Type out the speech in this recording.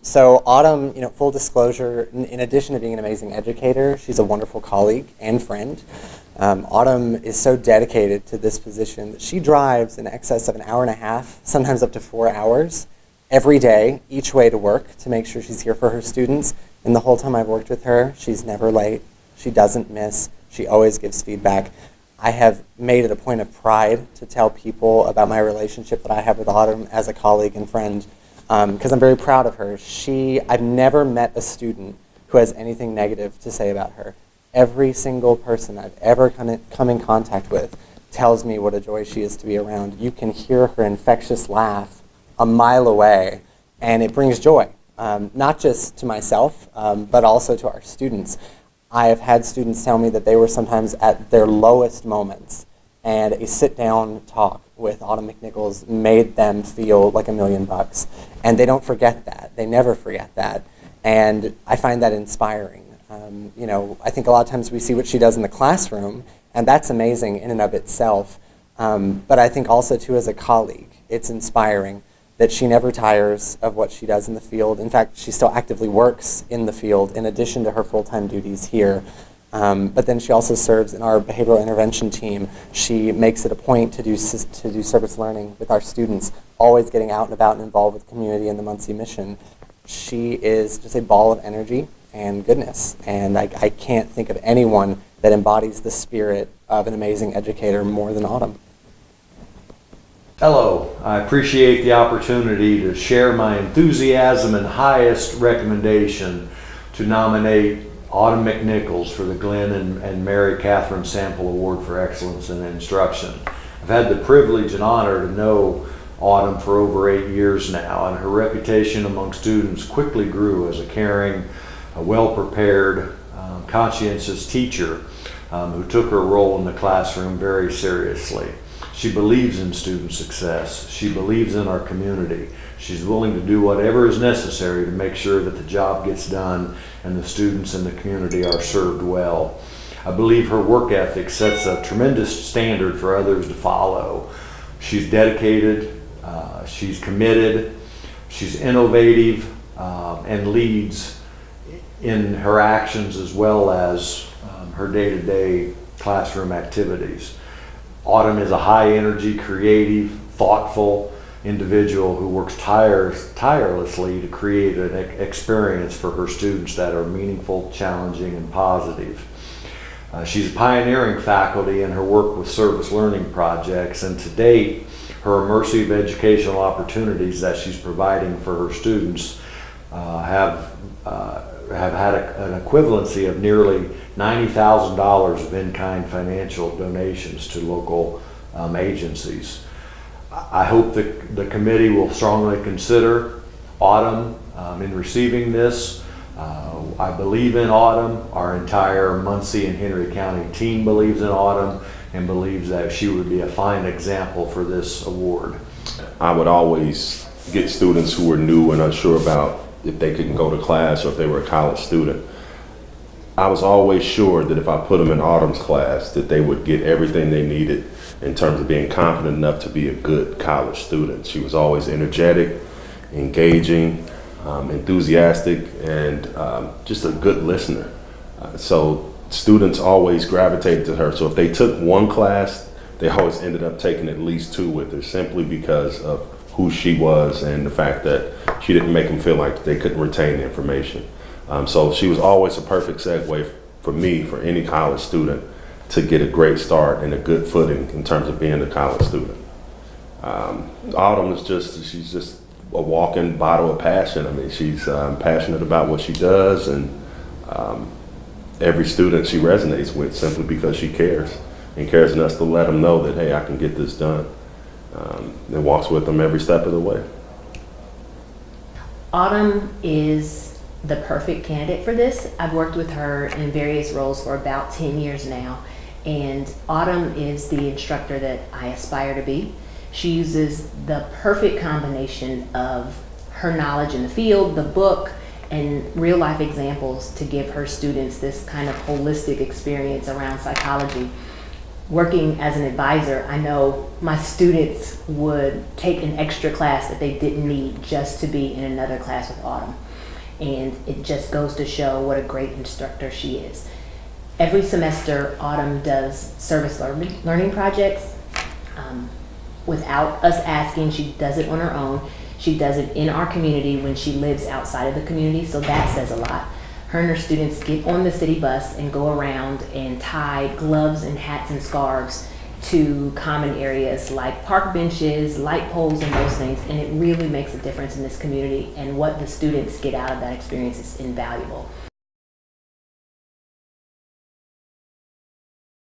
So Autumn, full disclosure, in addition to being an amazing educator, she's a wonderful colleague and friend. Autumn is so dedicated to this position that she drives in excess of an hour and a half, sometimes up to 4 hours, every day, each way to work to make sure she's here for her students. And the whole time I've worked with her, she's never late. She doesn't miss. She always gives feedback. I have made it a point of pride to tell people about my relationship that I have with Autumn as a colleague and friend, because I'm very proud of her. I've never met a student who has anything negative to say about her. Every single person I've ever come in contact with tells me what a joy she is to be around. You can hear her infectious laugh a mile away, and it brings joy, not just to myself, but also to our students. I have had students tell me that they were sometimes at their lowest moments, and a sit-down talk with Autumn McNichols made them feel like $1 million. And they don't forget that. They never forget that. And I find that inspiring. I think a lot of times we see what she does in the classroom, and that's amazing in and of itself. But I think also, too, as a colleague, it's inspiring that she never tires of what she does in the field. In fact, she still actively works in the field in addition to her full-time duties here. But then she also serves in our behavioral intervention team. She makes it a point to do service learning with our students, always getting out and about and involved with the community and the Muncie mission. She is just a ball of energy and goodness, and I can't think of anyone that embodies the spirit of an amazing educator more than Autumn. Hello, I appreciate the opportunity to share my enthusiasm and highest recommendation to nominate Autumn McNichols for the Glenn and Mary Catherine Sample Award for Excellence in Instruction. I've had the privilege and honor to know Autumn for over 8 years now, and her reputation among students quickly grew as a caring, well-prepared, conscientious teacher who took her role in the classroom very seriously. She believes in student success. She believes in our community. She's willing to do whatever is necessary to make sure that the job gets done and the students in the community are served well. I believe her work ethic sets a tremendous standard for others to follow. She's dedicated, she's committed, she's innovative, and leads in her actions as well as her day-to-day classroom activities. Autumn is a high-energy, creative, thoughtful individual who works tirelessly to create an experience for her students that are meaningful, challenging, and positive. She's pioneering faculty in her work with service learning projects, and to date, her immersive educational opportunities that she's providing for her students have had an equivalency of nearly $90,000 of in-kind financial donations to local agencies. I hope that the committee will strongly consider Autumn in receiving this. I believe in Autumn. Our entire Muncie and Henry County team believes in Autumn and believes that she would be a fine example for this award. I would always get students who were new and unsure about if they couldn't go to class or if they were a college student. I was always sure that if I put them in Autumn's class that they would get everything they needed in terms of being confident enough to be a good college student. She was always energetic, engaging, enthusiastic, and just a good listener. So students always gravitated to her. So if they took one class, they always ended up taking at least 2 with her, simply because of who she was and the fact that she didn't make them feel like they couldn't retain the information. So she was always a perfect segue for me, for any college student, to get a great start and a good footing in terms of being a college student. Autumn is she's just a walking bottle of passion. I mean, she's passionate about what she does, and every student she resonates with simply because she cares and cares enough to let them know that, hey, I can get this done. And walks with them every step of the way. Autumn is the perfect candidate for this. I've worked with her in various roles for about 10 years now, and Autumn is the instructor that I aspire to be. She uses the perfect combination of her knowledge in the field, the book, and real life examples to give her students this kind of holistic experience around psychology. working as an advisor, I know my students would take an extra class that they didn't need just to be in another class with Autumn. And it just goes to show what a great instructor she is. Every semester, Autumn does service learning projects. Without us asking, she does it on her own. She does it in our community when she lives outside of the community, so that says a lot. Her and her students get on the city bus and go around and tie gloves and hats and scarves to common areas like park benches, light poles, and those things, and it really makes a difference in this community, and what the students get out of that experience is invaluable.